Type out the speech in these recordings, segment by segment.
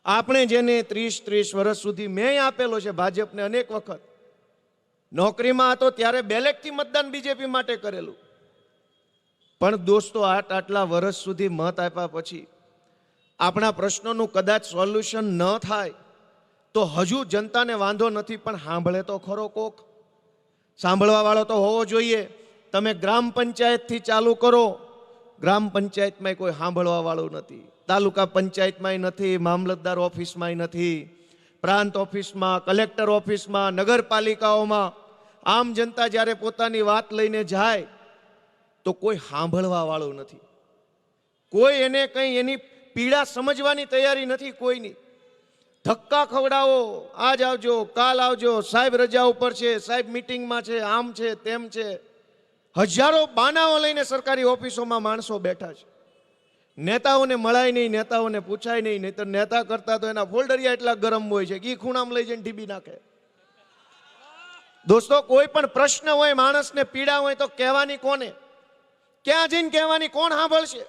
આપણે જેને 30 વર્ષ સુધી મેં આપેલો છે ભાજપને અનેક વખત નોકરીમાં હતો ત્યારે બેલેટથી મતદાન બીજેપી માટે કરેલું, પણ દોસ્તો આટલા વર્ષ સુધી મત આપ્યા પછી આપણા પ્રશ્નોનું કદાચ સોલ્યુશન ન થાય તો હજુ જનતાને વાંધો નથી, પણ સાંભળે તો ખરો કોક. સાંભળવા વાળો તો હોવો જોઈએ. તમે ગ્રામ પંચાયતથી ચાલુ કરો, ગ્રામ પંચાયતમાં કોઈ સાંભળવા વાળું નથી, તાલુકા પંચાયતમાં નથી, મામલતદાર ઓફિસમાં નથી, પ્રાંત ઓફિસમાં, કલેક્ટર ઓફિસમાં, નગરપાલિકાઓમાં આમ જનતા જ્યારે પોતાની વાત લઈને જાય તો કોઈ સાંભળવા વાળું નથી. કોઈ એને કંઈ એની પીડા સમજવાની તૈયારી નથી કોઈની. ધક્કા ખવડાવો, આજ આવજો, કાલ આવજો, સાહેબ રજા ઉપર છે, સાહેબ મીટિંગમાં છે, આમ છે, તેમ છે. હજારો બાનાઓ લઈને સરકારી ઓફિસોમાં માણસો બેઠા છે. નેતાઓને મળાય નહીં, નેતાઓને પૂછાય નહીં, નહીતર નેતા કરતા તો એના ફોલ્ડરિયા એટલા ગરમ હોય છે કે ખૂણામાં લઈ જઈને ઢીબી નાખે. દોસ્તો, કોઈ પણ પ્રશ્ન હોય, માણસને પીડા હોય તો કહેવાની કોને? ક્યાં જઈને કહેવાની? કોણ સાંભળશે?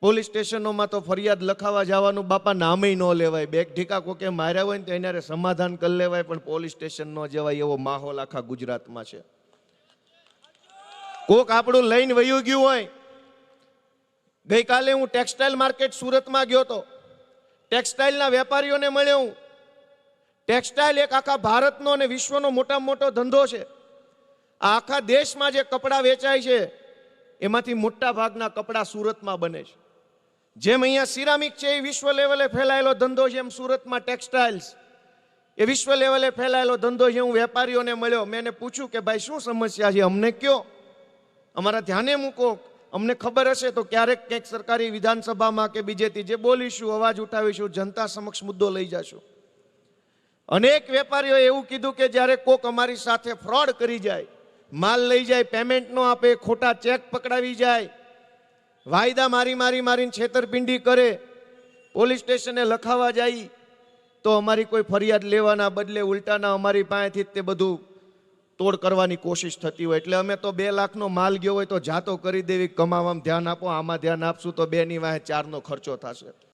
પોલીસ સ્ટેશનોમાં તો ફરિયાદ લખાવા જવાનું બાપા નામે ન લેવાય. બેગ ઢીકા કોકે માર્યા હોય ને તો એને સમાધાન કરી લેવાય, પણ પોલીસ સ્ટેશન ન જવાય એવો માહોલ આખા ગુજરાતમાં છે. કોક આપણું લઈને વયું ગયું હોય. ગઈકાલે હું ટેક્સટાઇલ માર્કેટ સુરતમાં ગયો હતો, ટેક્સટાઇલના વેપારીઓને મળ્યો હું. ટેક્સટાઇલ એક આખા ભારતનો અને વિશ્વનો મોટામાં મોટો ધંધો છે. આ આખા દેશમાં જે કપડાં વેચાય છે એમાંથી મોટા ભાગના કપડાં સુરતમાં બને છે. જેમ અહીંયા સિરામિક છે એ વિશ્વ લેવલે ફેલાયેલો ધંધો છે, એમ સુરતમાં ટેક્સટાઇલ્સ એ વિશ્વ લેવલે ફેલાયેલો ધંધો છે. હું વેપારીઓને મળ્યો, મેં એને પૂછ્યું કે ભાઈ શું સમસ્યા છે, અમને કયો, અમારા ધ્યાને મૂકો, અમને ખબર હશે તો ક્યારેક કંઈક સરકારી વિધાનસભામાં કે બીજેથી જે બોલીશું, અવાજ ઉઠાવીશું, જનતા સમક્ષ મુદ્દો લઈ જશું. અનેક વેપારીઓએ એવું કીધું કે જ્યારે કોક અમારી સાથે ફ્રોડ કરી જાય, માલ લઈ જાય, પેમેન્ટ ન આપે, ખોટા ચેક પકડાવી જાય, વાયદા મારીને છેતરપિંડી કરે, પોલીસ સ્ટેશને લખાવા જાય તો અમારી કોઈ ફરિયાદ લેવાના બદલે ઉલટાના અમારી પાસેથી તે બધું તોડ કરવાની કોશિશ થતી હોય. એટલે અમે તો 2 લાખનો માલ ગયો હોય તો જાતો કરી દેવી, કમાવામાં ધ્યાન આપો, આમાં ધ્યાન આપશું તો 2 ની વાહે 4નો ખર્ચો થશે.